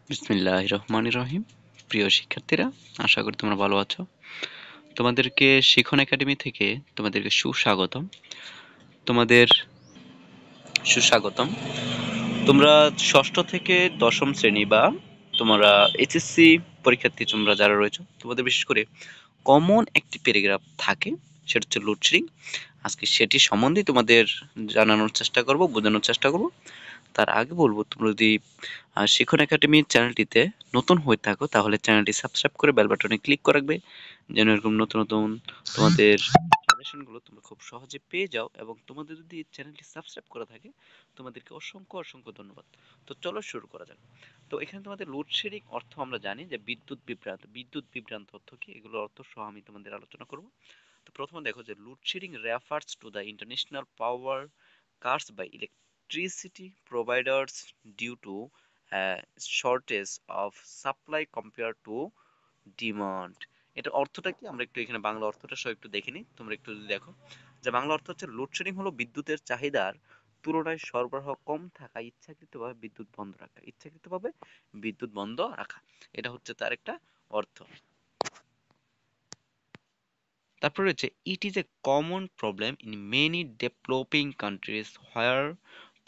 বিসমিল্লাহির রহমানির রহিম। প্রিয় শিক্ষার্থীরা, আশা করি তোমরা ভালো আছো। তোমাদেরকে শিখন একাডেমি থেকে তোমাদেরকে সুস্বাগতম। তোমাদের সুস্বাগতম। তোমরা ষষ্ঠ থেকে দশম শ্রেণী বা তোমরা এইচএসসি পরীক্ষার্থী তোমরা যারা রয়েছো, তোমাদের বিশেষ করে কমন একটি প্যারাগ্রাফ থাকে, সেটা হচ্ছে লোডশেডিং। আজকে সেটি সম্বন্ধে তোমাদের জানানোর চেষ্টা করব, বোঝানোর চেষ্টা করব। তার আগে বলবো, তোমরা যদি শিখন একাডেমির চ্যানেলটিতে নতুন হয়ে থাকো তাহলে চ্যানেলটি সাবস্ক্রাইব করে বেল বাটনে ক্লিক করে রাখবে, যেন এরকম নতুন নতুন তোমাদের সাজেশনগুলো তোমরা খুব সহজে পেয়ে যাও। এবং তোমাদের যদি চ্যানেলটি সাবস্ক্রাইব করা থাকে, তোমাদেরকে অসংখ্য অসংখ্য ধন্যবাদ। তো চলো শুরু করা যাক। তো এখানে তোমাদের লোডশেডিং অর্থ আমরা জানি যে বিদ্যুৎ বিভ্রান্ত। বিদ্যুৎ বিভ্রান্ত অর্থ কি, এগুলোর অর্থ সহ আমি তোমাদের আলোচনা করব। তো প্রথমে দেখো যে load shedding refers to the international power cuts by electricity providers due to a shortage of supply compared to demand. এটার অর্থটা কি, আমরা একটু এখানে বাংলা অর্থটা সহ একটু দেখে নিই। তোমরা একটু যদি দেখো যে বাংলা অর্থ হচ্ছে লোডশেডিং হলো বিদ্যুতের চাহিদার তুলনায় সরবরাহ কম থাকা, ইচ্ছাকৃতভাবে বিদ্যুৎ বন্ধ রাখা, ইচ্ছাকৃতভাবে বিদ্যুৎ বন্ধ রাখা। এটা হচ্ছে তার একটা অর্থ। তারপর রয়েছে it is a common problem in many developing countries where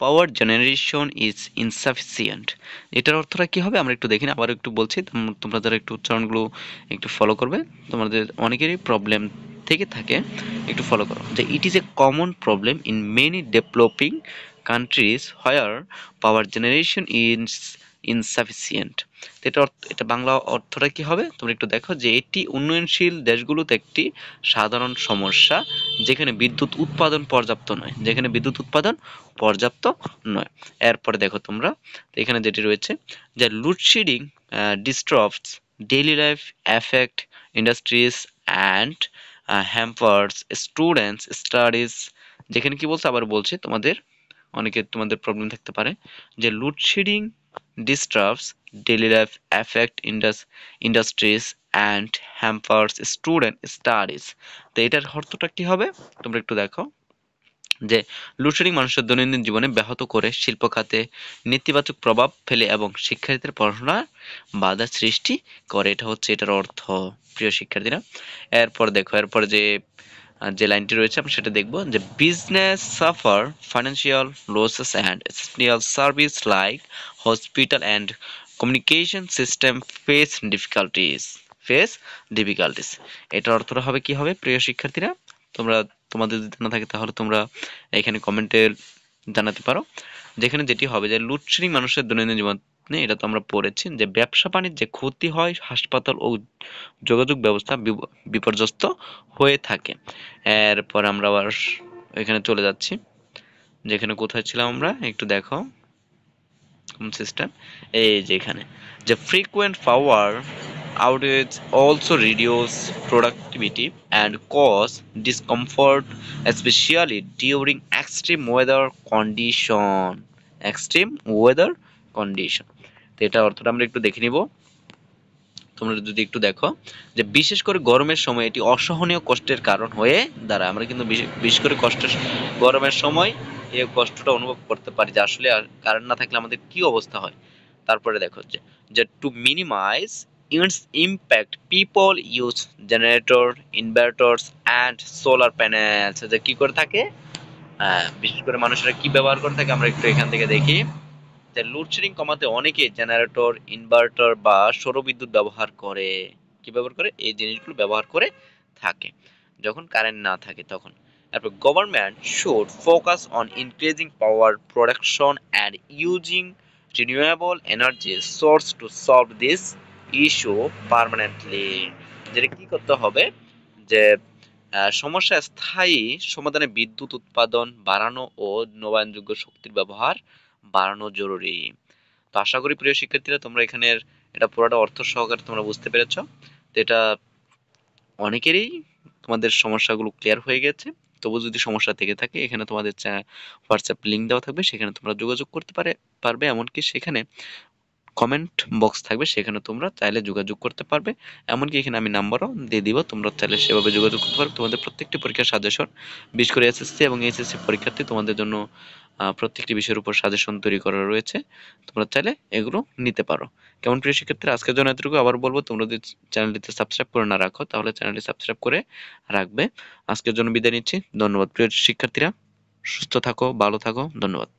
power generation is insufficient. এটার অর্থটা কি হবে আমরা একটু দেখি না, আবার একটু বলছি, তোমরা যারা একটু উচ্চারণগুলো একটু ফলো করবে, তোমাদের অনেকেরই প্রবলেম থেকে থাকে, একটু ফলো করো। যে it is a common problem in many developing countries where power generation is insufficient. এটা বাংলা অর্থটা কি হবে তোমরা একটু দেখো, যে এটি উন্নয়নশীল দেশগুলোতে একটি সাধারণ সমস্যা, যেখানে বিদ্যুৎ উৎপাদন পর্যাপ্ত নয়, যেখানে বিদ্যুৎ উৎপাদন পর্যাপ্ত নয়। এরপরে দেখো তোমরা, এখানে যেটি রয়েছে যে load shedding disturbs daily life, effect industries and hampers students studies. যেখানে কি বলছে আবার বলছে, তোমাদের প্রবলেম থাকতে পারে যে load shedding disturbs daily life, affect industries and hampers student studies। তো এটার অর্থটা কি হবে তোমরা একটু দেখো, যে লোডশেডিং মানুষের দৈনন্দিন জীবনে ব্যাহত করে, শিল্প খাতে নেতিবাচক প্রভাব ফেলে এবং শিক্ষার্থীদের পড়াশোনার বাধা সৃষ্টি করে। এটা হচ্ছে এটার অর্থ, প্রিয় শিক্ষার্থীরা। এরপর দেখো, এরপর যে লাইনটি রয়েছে আমরা সেটা দেখব, যে business suffer financial losses and essential service like hospital and communication system face difficulties. এটার অর্থটা হবে কি হবে প্রিয় শিক্ষার্থীরা, তোমরা তোমাদের যদি জানা থাকে তাহলে তোমরা এখানে কমেন্টে জানাতে পারো। যেখানে যেটি হবে যে লোডশেডিং মানুষের দৈনন্দিন জীবনে, এটা তো আমরা পড়েছি, যে ব্যবসা বাণিজ্যে ক্ষতি হয়, হাসপাতাল ও যোগাযোগ ব্যবস্থা বিপর্যস্ত হয়ে থাকে। এরপর আমরা আবার এখানে চলে যাচ্ছি, যেখানে কোথায় ছিলাম আমরা একটু দেখো সিস্টেম। এই যে এখানে যে frequent power outage also reduce productivity and cause discomfort, especially during extreme weather condition। তো এটা অর্থটা আমরা একটু দেখে নিব। তোমরা যদি একটু দেখো, যে বিশেষ করে গরমের সময় এটি অসহনীয় কষ্টের কারণ হয়ে দাঁড়ায়। আমরা কিন্তু বিশেষ করে গরমের সময় এই কষ্টটা অনুভব করতে পারি, যে আসলে কারেন্ট না থাকলে আমাদের কি অবস্থা হয়। তারপরে দেখো যে to minimize its impact people use generator, inverters and solar panels. যে কি করে থাকে, বিশেষ করে মানুষেরা কি ব্যবহার করে থাকে আমরা একটু এখান থেকে দেখি। যে লোডশেডিং কমাতে অনেকে জেনারেটর, ইনভার্টার বা সৌরবিদ্যুৎ ব্যবহার করে। কি ব্যবহার করে, এই জিনিসগুলো ব্যবহার করে থাকে যখন কারেন্ট না থাকে তখন। তারপর government should focus on increasing power production and using renewable energy source to solve this issue permanently. যেটা কি করতে হবে, যে সমস্যা স্থায়ী সমাধানে বিদ্যুৎ উৎপাদন বাড়ানো ও নবায়নযোগ্য শক্তির ব্যবহার বাড়ানো জরুরি। তো আশা করি প্রিয় শিক্ষার্থীরা তোমরা এখানের এটা পুরোটা অর্থ সহকারে তোমরা বুঝতে পেরেছো। তো এটা অনেকেরই তোমাদের সমস্যাগুলো ক্লিয়ার হয়ে গেছে। তবু যদি সমস্যা থেকে থাকে, এখানে তোমাদের হোয়াটসঅ্যাপ লিঙ্ক দেওয়া থাকবে, সেখানে তোমরা যোগাযোগ করতে পারবে। এমনকি সেখানে কমেন্ট বক্স থাকবে, সেখানে তোমরা চাইলে যোগাযোগ করতে পারবে। এমনকি এখানে আমি নাম্বারও দিয়ে দিব, তোমরা চাইলে সেভাবে যোগাযোগ করতে পারবে। তোমাদের প্রত্যেকটি পরীক্ষার সাজেশন, বিশেষ করে এসএসসি এবং এইচএসসি পরীক্ষার্থী তোমাদের জন্য প্রত্যেকটি বিষয়ের উপর সাজেশন তৈরি করা রয়েছে, তোমরা চাইলে এগুলো নিতে পারো। কেমন প্রিয় শিক্ষার্থীরা, আজকের জন্য এতটুকু। আবার বলবো, তোমরা যদি চ্যানেলটিতে সাবস্ক্রাইব করে না রাখো তাহলে চ্যানেলটি সাবস্ক্রাইব করে রাখবে। আজকের জন্য বিদায় নিচ্ছি, ধন্যবাদ প্রিয় শিক্ষার্থীরা, সুস্থ থাকো, ভালো থাকো, ধন্যবাদ।